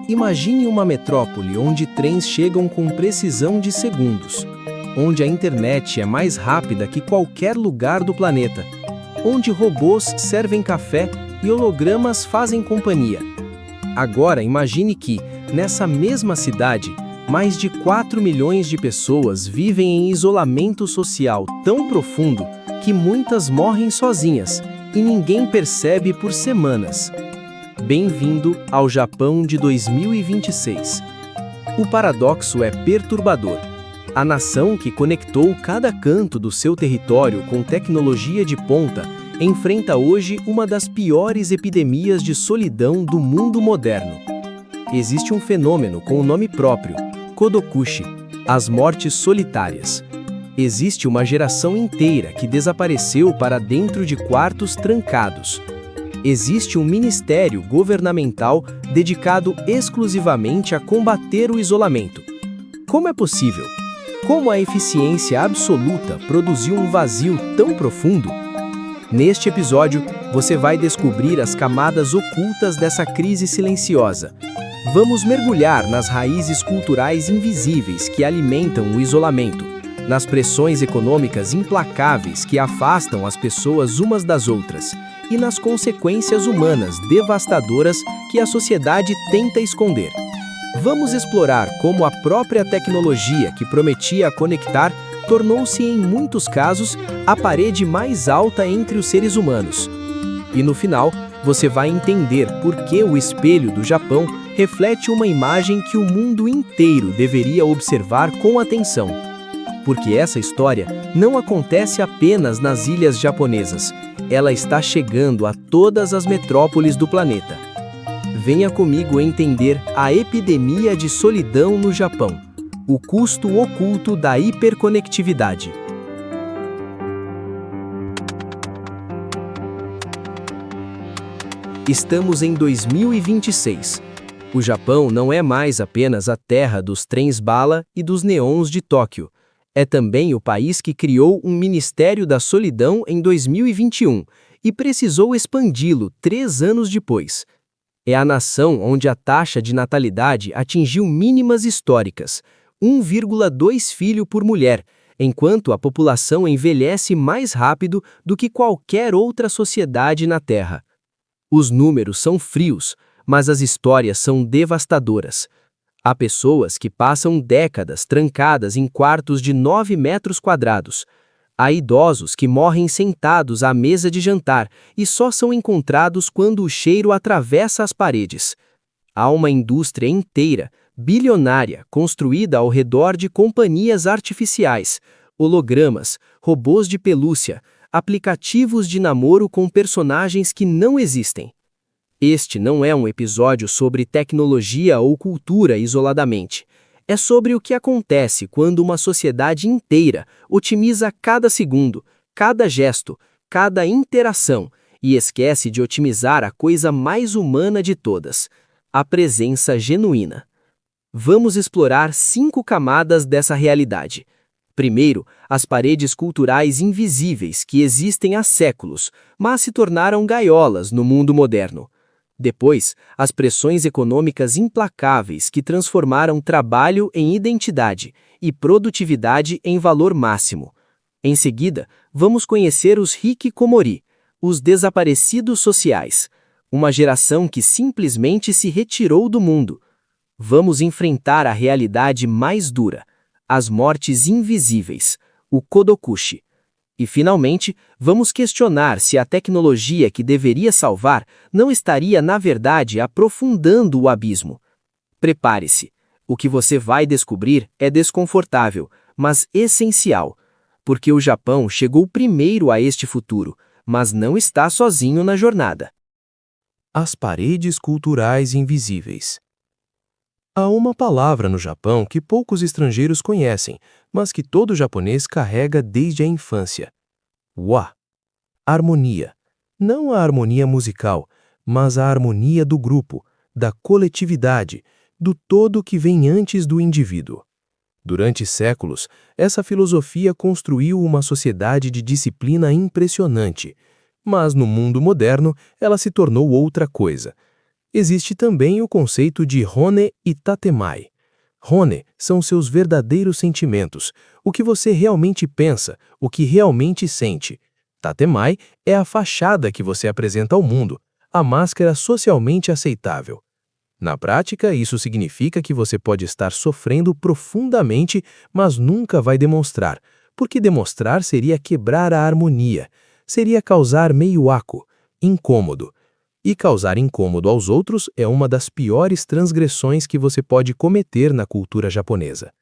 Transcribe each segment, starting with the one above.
Imagine uma metrópole onde trens chegam com precisão de segundos, onde a internet é mais rápida que qualquer lugar do planeta, onde robôs servem café e hologramas fazem companhia. Agora imagine que, nessa mesma cidade, mais de 4 milhões de pessoas vivem em isolamento social tão profundo que muitas morrem sozinhas e ninguém percebe por semanas. Bem-vindo ao Japão de 2026. O paradoxo é perturbador. A nação que conectou cada canto do seu território com tecnologia de ponta enfrenta hoje uma das piores epidemias de solidão do mundo moderno. Existe um fenômeno com o nome próprio, Kodokushi, as mortes solitárias. Existe uma geração inteira que desapareceu para dentro de quartos trancados. Existe um ministério governamental dedicado exclusivamente a combater o isolamento. Como é possível? Como a eficiência absoluta produziu um vazio tão profundo? Neste episódio, você vai descobrir as camadas ocultas dessa crise silenciosa. Vamos mergulhar nas raízes culturais invisíveis que alimentam o isolamento, nas pressões econômicas implacáveis que afastam as pessoas umas das outras e nas consequências humanas devastadoras que a sociedade tenta esconder. Vamos explorar como a própria tecnologia que prometia conectar tornou-se, em muitos casos, a parede mais alta entre os seres humanos. E no final, você vai entender por que o espelho do Japão reflete uma imagem que o mundo inteiro deveria observar com atenção. Porque essa história não acontece apenas nas ilhas japonesas, ela está chegando a todas as metrópoles do planeta. Venha comigo entender a epidemia de solidão no Japão, o custo oculto da hiperconectividade. Estamos em 2026. O Japão não é mais apenas a terra dos trens-bala e dos neons de Tóquio. É também o país que criou um Ministério da Solidão em 2021 e precisou expandi-lo 3 anos depois. É a nação onde a taxa de natalidade atingiu mínimas históricas, 1,2 filho por mulher, enquanto a população envelhece mais rápido do que qualquer outra sociedade na Terra. Os números são frios, mas as histórias são devastadoras. Há pessoas que passam décadas trancadas em quartos de 9 metros quadrados. Há idosos que morrem sentados à mesa de jantar e só são encontrados quando o cheiro atravessa as paredes. Há uma indústria inteira, bilionária, construída ao redor de companhias artificiais, hologramas, robôs de pelúcia, aplicativos de namoro com personagens que não existem. Este não é um episódio sobre tecnologia ou cultura isoladamente. É sobre o que acontece quando uma sociedade inteira otimiza cada segundo, cada gesto, cada interação e esquece de otimizar a coisa mais humana de todas, a presença genuína. Vamos explorar 5 camadas dessa realidade. Primeiro, as paredes culturais invisíveis que existem há séculos, mas se tornaram gaiolas no mundo moderno. Depois, as pressões econômicas implacáveis que transformaram trabalho em identidade e produtividade em valor máximo. Em seguida, vamos conhecer os hikikomori, os desaparecidos sociais, uma geração que simplesmente se retirou do mundo. Vamos enfrentar a realidade mais dura, as mortes invisíveis, o Kodokushi. E, finalmente, vamos questionar se a tecnologia que deveria salvar não estaria, na verdade, aprofundando o abismo. Prepare-se. O que você vai descobrir é desconfortável, mas essencial, porque o Japão chegou primeiro a este futuro, mas não está sozinho na jornada. As paredes culturais invisíveis. Há uma palavra no Japão que poucos estrangeiros conhecem, mas que todo japonês carrega desde a infância. Wa. Harmonia. Não a harmonia musical, mas a harmonia do grupo, da coletividade, do todo que vem antes do indivíduo. Durante séculos, essa filosofia construiu uma sociedade de disciplina impressionante, mas no mundo moderno ela se tornou outra coisa. Existe também o conceito de Hone e Tatemai. Hone são seus verdadeiros sentimentos, o que você realmente pensa, o que realmente sente. Tatemai é a fachada que você apresenta ao mundo, a máscara socialmente aceitável. Na prática, isso significa que você pode estar sofrendo profundamente, mas nunca vai demonstrar, porque demonstrar seria quebrar a harmonia, seria causar meio-aco, incômodo. E causar incômodo aos outros é uma das piores transgressões que você pode cometer na cultura japonesa.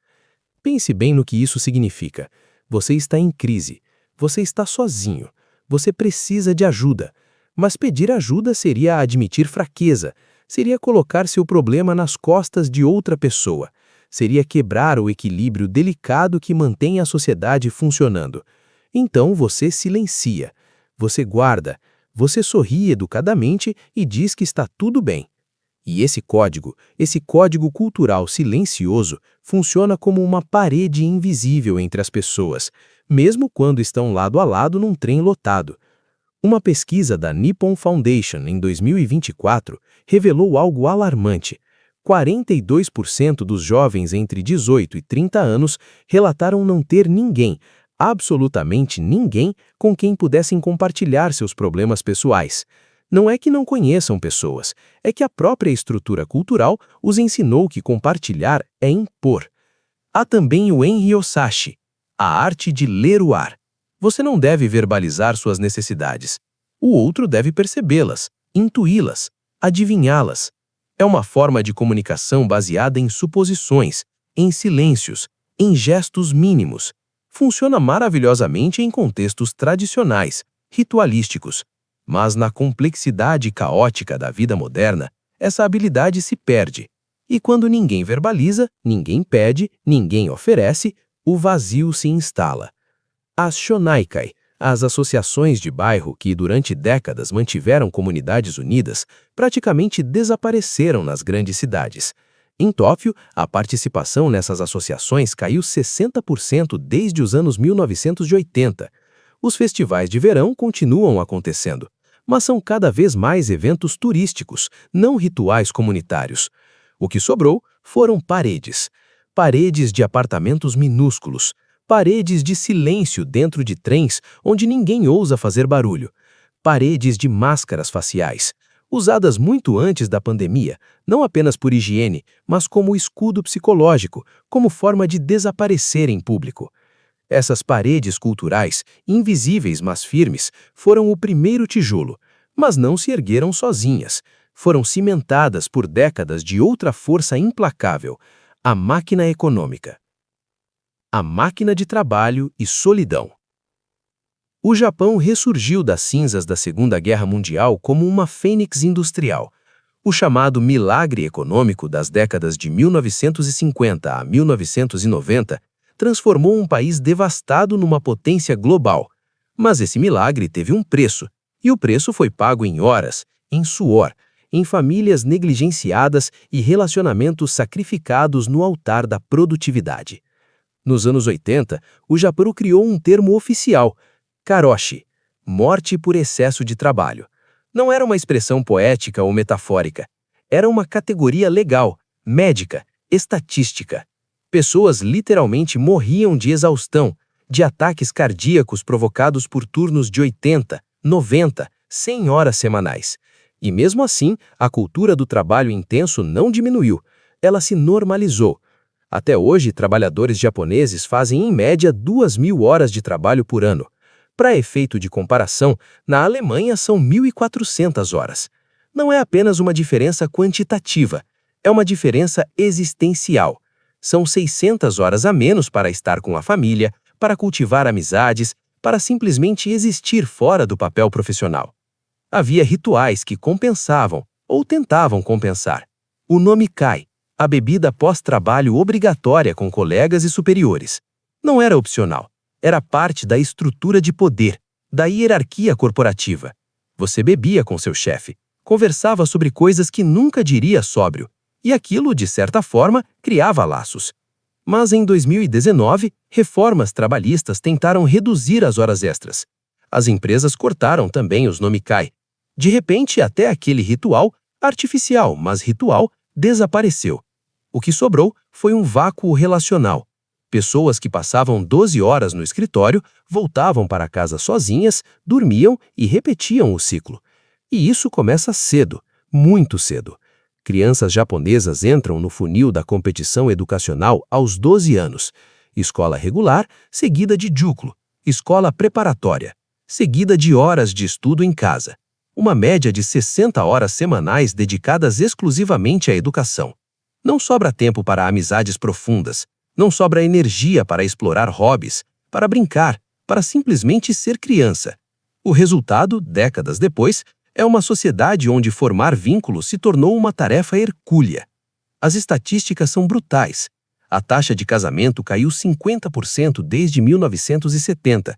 Pense bem no que isso significa. Você está em crise, você está sozinho, você precisa de ajuda. Mas pedir ajuda seria admitir fraqueza, seria colocar seu problema nas costas de outra pessoa, seria quebrar o equilíbrio delicado que mantém a sociedade funcionando. Então você silencia, você guarda, você sorri educadamente e diz que está tudo bem. E esse código cultural silencioso, funciona como uma parede invisível entre as pessoas, mesmo quando estão lado a lado num trem lotado. Uma pesquisa da Nippon Foundation em 2024 revelou algo alarmante. 42% dos jovens entre 18 e 30 anos relataram não ter ninguém, absolutamente ninguém, com quem pudessem compartilhar seus problemas pessoais. Não é que não conheçam pessoas, é que a própria estrutura cultural os ensinou que compartilhar é impor. Há também o Enryosashi, a arte de ler o ar. Você não deve verbalizar suas necessidades. O outro deve percebê-las, intuí-las, adivinhá-las. É uma forma de comunicação baseada em suposições, em silêncios, em gestos mínimos. Funciona maravilhosamente em contextos tradicionais, ritualísticos. Mas na complexidade caótica da vida moderna, essa habilidade se perde. E quando ninguém verbaliza, ninguém pede, ninguém oferece, o vazio se instala. As Shonaikai, as associações de bairro que durante décadas mantiveram comunidades unidas, praticamente desapareceram nas grandes cidades. Em Tóquio, a participação nessas associações caiu 60% desde os anos 1980. Os festivais de verão continuam acontecendo, mas são cada vez mais eventos turísticos, não rituais comunitários. O que sobrou foram paredes. Paredes de apartamentos minúsculos, paredes de silêncio dentro de trens onde ninguém ousa fazer barulho, paredes de máscaras faciais, usadas muito antes da pandemia, não apenas por higiene, mas como escudo psicológico, como forma de desaparecer em público. Essas paredes culturais, invisíveis mas firmes, foram o primeiro tijolo, mas não se ergueram sozinhas. Foram cimentadas por décadas de outra força implacável, a máquina econômica. A máquina de trabalho e solidão. O Japão ressurgiu das cinzas da Segunda Guerra Mundial como uma fênix industrial. O chamado milagre econômico das décadas de 1950 a 1990 transformou um país devastado numa potência global. Mas esse milagre teve um preço, e o preço foi pago em horas, em suor, em famílias negligenciadas e relacionamentos sacrificados no altar da produtividade. Nos anos 80, o Japão criou um termo oficial, karoshi, morte por excesso de trabalho. Não era uma expressão poética ou metafórica. Era uma categoria legal, médica, estatística. Pessoas literalmente morriam de exaustão, de ataques cardíacos provocados por turnos de 80, 90, 100 horas semanais. E mesmo assim, a cultura do trabalho intenso não diminuiu. Ela se normalizou. Até hoje, trabalhadores japoneses fazem em média 2.000 horas de trabalho por ano. Para efeito de comparação, na Alemanha são 1.400 horas. Não é apenas uma diferença quantitativa, é uma diferença existencial. São 600 horas a menos para estar com a família, para cultivar amizades, para simplesmente existir fora do papel profissional. Havia rituais que compensavam, ou tentavam compensar. O nomikai, a bebida pós-trabalho obrigatória com colegas e superiores. Não era opcional, era parte da estrutura de poder, da hierarquia corporativa. Você bebia com seu chefe, conversava sobre coisas que nunca diria sóbrio, e aquilo, de certa forma, criava laços. Mas em 2019, reformas trabalhistas tentaram reduzir as horas extras. As empresas cortaram também os nomikai. De repente, até aquele ritual Artificial, mas ritual, desapareceu. O que sobrou foi um vácuo relacional. Pessoas que passavam 12 horas no escritório voltavam para casa sozinhas, dormiam e repetiam o ciclo. E isso começa cedo, muito cedo. Crianças japonesas entram no funil da competição educacional aos 12 anos. Escola regular, seguida de juklo. Escola preparatória, seguida de horas de estudo em casa. Uma média de 60 horas semanais dedicadas exclusivamente à educação. Não sobra tempo para amizades profundas. Não sobra energia para explorar hobbies, para brincar, para simplesmente ser criança. O resultado, décadas depois, é uma sociedade onde formar vínculos se tornou uma tarefa hercúlea. As estatísticas são brutais. A taxa de casamento caiu 50% desde 1970.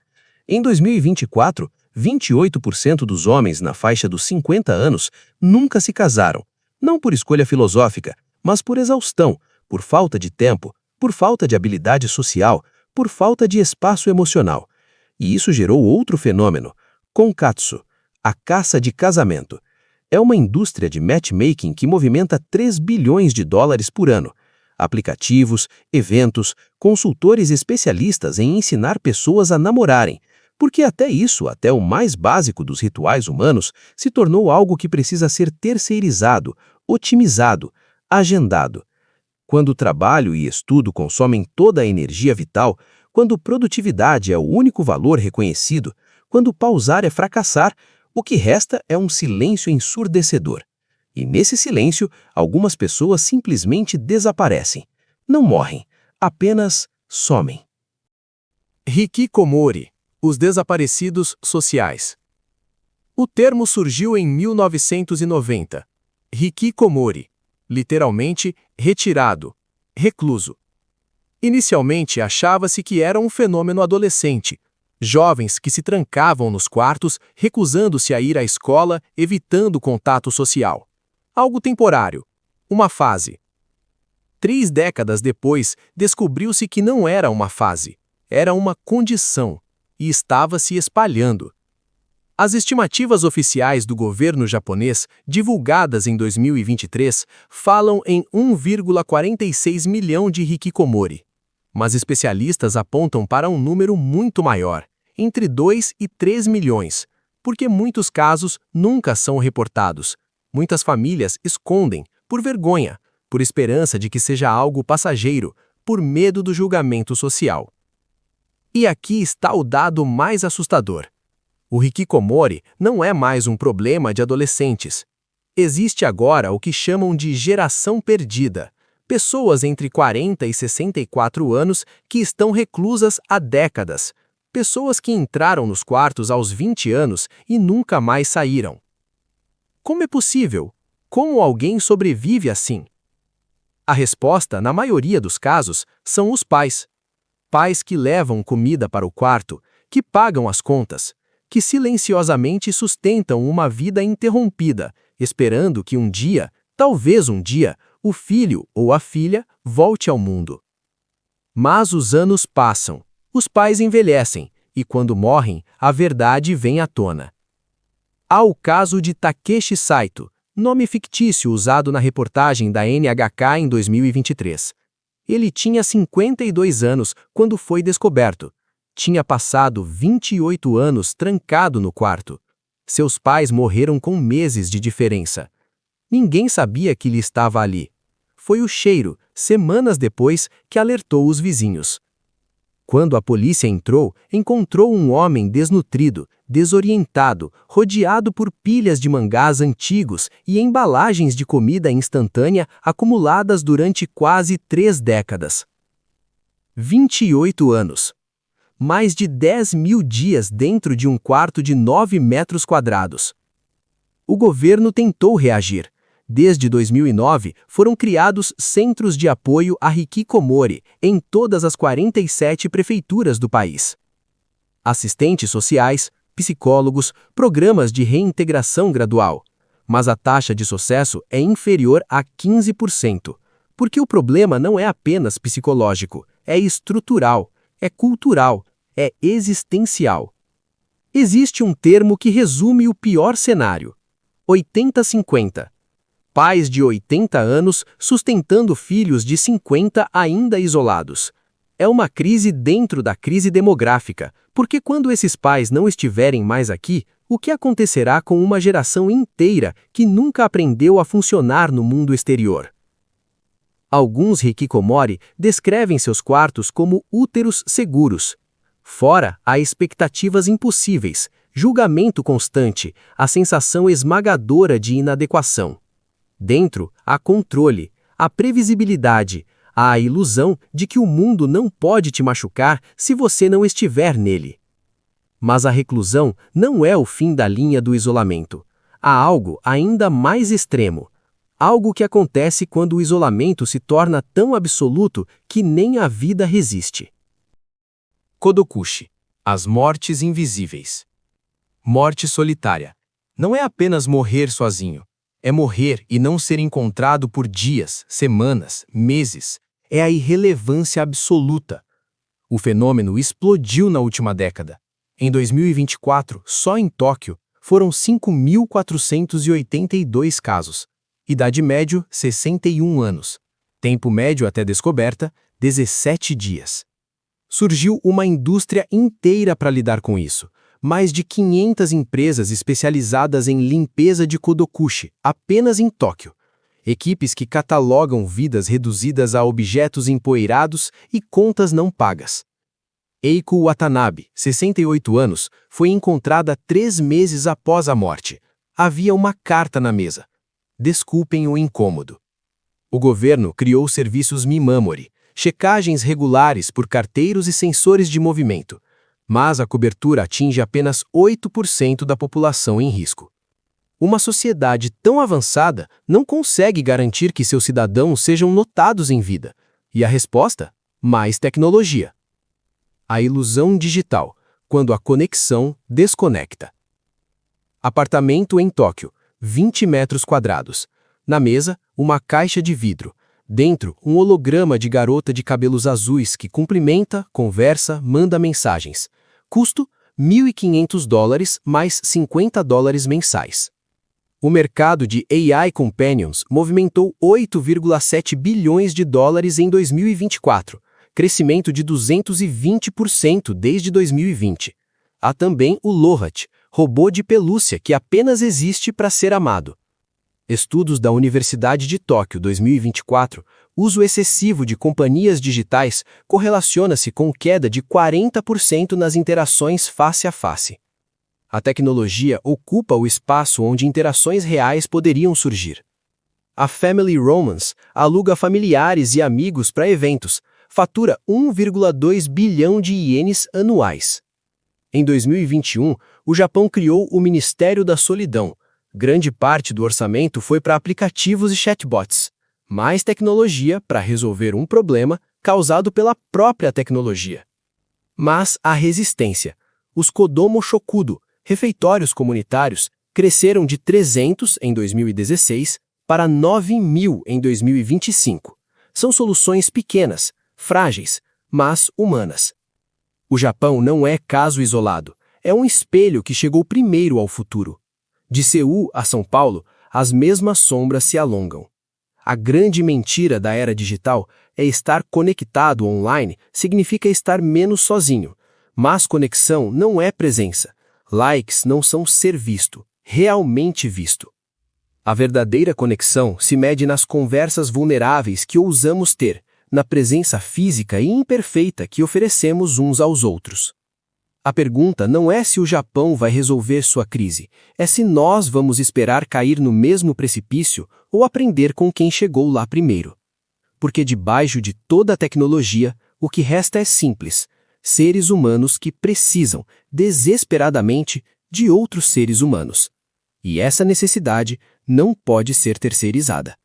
Em 2024, 28% dos homens na faixa dos 50 anos nunca se casaram, não por escolha filosófica, mas por exaustão, por falta de tempo, por falta de habilidade social, por falta de espaço emocional. E isso gerou outro fenômeno, konkatsu, a caça de casamento. É uma indústria de matchmaking que movimenta 3 bilhões de dólares por ano. Aplicativos, eventos, consultores especialistas em ensinar pessoas a namorarem, porque até o mais básico dos rituais humanos, se tornou algo que precisa ser terceirizado, otimizado, agendado. Quando trabalho e estudo consomem toda a energia vital, quando produtividade é o único valor reconhecido, quando pausar é fracassar, o que resta é um silêncio ensurdecedor. E nesse silêncio, algumas pessoas simplesmente desaparecem. Não morrem, apenas somem. Hikikomori, os desaparecidos sociais. O termo surgiu em 1990. Hikikomori, literalmente retirado, recluso. Inicialmente achava-se que era um fenômeno adolescente, jovens que se trancavam nos quartos, recusando-se a ir à escola, evitando contato social. Algo temporário, uma fase. 3 décadas depois, descobriu-se que não era uma fase, era uma condição, e estava se espalhando. As estimativas oficiais do governo japonês, divulgadas em 2023, falam em 1,46 milhão de hikikomori. Mas especialistas apontam para um número muito maior, entre 2 e 3 milhões, porque muitos casos nunca são reportados. Muitas famílias escondem, por vergonha, por esperança de que seja algo passageiro, por medo do julgamento social. E aqui está o dado mais assustador. O hikikomori não é mais um problema de adolescentes. Existe agora o que chamam de geração perdida, pessoas entre 40 e 64 anos que estão reclusas há décadas, pessoas que entraram nos quartos aos 20 anos e nunca mais saíram. Como é possível? Como alguém sobrevive assim? A resposta, na maioria dos casos, são os pais. Pais que levam comida para o quarto, que pagam as contas, que silenciosamente sustentam uma vida interrompida, esperando que um dia, talvez um dia, o filho ou a filha volte ao mundo. Mas os anos passam, os pais envelhecem, e quando morrem, a verdade vem à tona. Há o caso de Takeshi Saito, nome fictício usado na reportagem da NHK em 2023. Ele tinha 52 anos quando foi descoberto. Tinha passado 28 anos trancado no quarto. Seus pais morreram com meses de diferença. Ninguém sabia que ele estava ali. Foi o cheiro, semanas depois, que alertou os vizinhos. Quando a polícia encontrou um homem desnutrido, desorientado, rodeado por pilhas de mangás antigos e embalagens de comida instantânea acumuladas durante quase 3 décadas. 28 anos. Mais de 10 mil dias dentro de um quarto de 9 metros quadrados. O governo tentou reagir. Desde 2009, foram criados centros de apoio a hikikomori em todas as 47 prefeituras do país. Assistentes sociais, psicólogos, programas de reintegração gradual. Mas a taxa de sucesso é inferior a 15%, porque o problema não é apenas psicológico, é estrutural, é cultural, é existencial. Existe um termo que resume o pior cenário: 80-50. Pais de 80 anos sustentando filhos de 50 ainda isolados. É uma crise dentro da crise demográfica, porque quando esses pais não estiverem mais aqui, o que acontecerá com uma geração inteira que nunca aprendeu a funcionar no mundo exterior? Alguns hikikomori descrevem seus quartos como úteros seguros. Fora, há expectativas impossíveis, julgamento constante, a sensação esmagadora de inadequação. Dentro, há controle, há previsibilidade, há a ilusão de que o mundo não pode te machucar se você não estiver nele. Mas a reclusão não é o fim da linha do isolamento. Há algo ainda mais extremo. Algo que acontece quando o isolamento se torna tão absoluto que nem a vida resiste. Kodokushi, as mortes invisíveis. Morte solitária. Não é apenas morrer sozinho. É morrer e não ser encontrado por dias, semanas, meses. É a irrelevância absoluta. O fenômeno explodiu na última década. Em 2024, só em Tóquio, foram 5.482 casos. Idade média, 61 anos. Tempo médio até descoberta, 17 dias. Surgiu uma indústria inteira para lidar com isso. Mais de 500 empresas especializadas em limpeza de kodokushi, apenas em Tóquio. Equipes que catalogam vidas reduzidas a objetos empoeirados e contas não pagas. Eiko Watanabe, 68 anos, foi encontrada 3 meses após a morte. Havia uma carta na mesa. Desculpem o incômodo. O governo criou serviços Mimamori, checagens regulares por carteiros e sensores de movimento. Mas a cobertura atinge apenas 8% da população em risco. Uma sociedade tão avançada não consegue garantir que seus cidadãos sejam notados em vida. E a resposta? Mais tecnologia. A ilusão digital, quando a conexão desconecta. Apartamento em Tóquio, 20 metros quadrados. Na mesa, uma caixa de vidro. Dentro, um holograma de garota de cabelos azuis que cumprimenta, conversa, manda mensagens. Custo, $1.500 mais $50 mensais. O mercado de AI Companions movimentou 8,7 bilhões de dólares em 2024, crescimento de 220% desde 2020. Há também o Lohat, robô de pelúcia que apenas existe para ser amado. Estudos da Universidade de Tóquio 2024, uso excessivo de companhias digitais correlaciona-se com queda de 40% nas interações face a face. A tecnologia ocupa o espaço onde interações reais poderiam surgir. A Family Romance aluga familiares e amigos para eventos, fatura 1,2 bilhão de ienes anuais. Em 2021, o Japão criou o Ministério da Solidão. Grande parte do orçamento foi para aplicativos e chatbots. Mais tecnologia para resolver um problema causado pela própria tecnologia. Mas há resistência. Os Kodomo Shokudo, refeitórios comunitários, cresceram de 300 em 2016 para 9.000 em 2025. São soluções pequenas, frágeis, mas humanas. O Japão não é caso isolado. É um espelho que chegou primeiro ao futuro. De Seul a São Paulo, as mesmas sombras se alongam. A grande mentira da era digital é estar conectado online significa estar menos sozinho. Mas conexão não é presença. Likes não são ser visto, realmente visto. A verdadeira conexão se mede nas conversas vulneráveis que ousamos ter, na presença física e imperfeita que oferecemos uns aos outros. A pergunta não é se o Japão vai resolver sua crise, é se nós vamos esperar cair no mesmo precipício ou aprender com quem chegou lá primeiro. Porque debaixo de toda a tecnologia, o que resta é simples: seres humanos que precisam, desesperadamente, de outros seres humanos. E essa necessidade não pode ser terceirizada.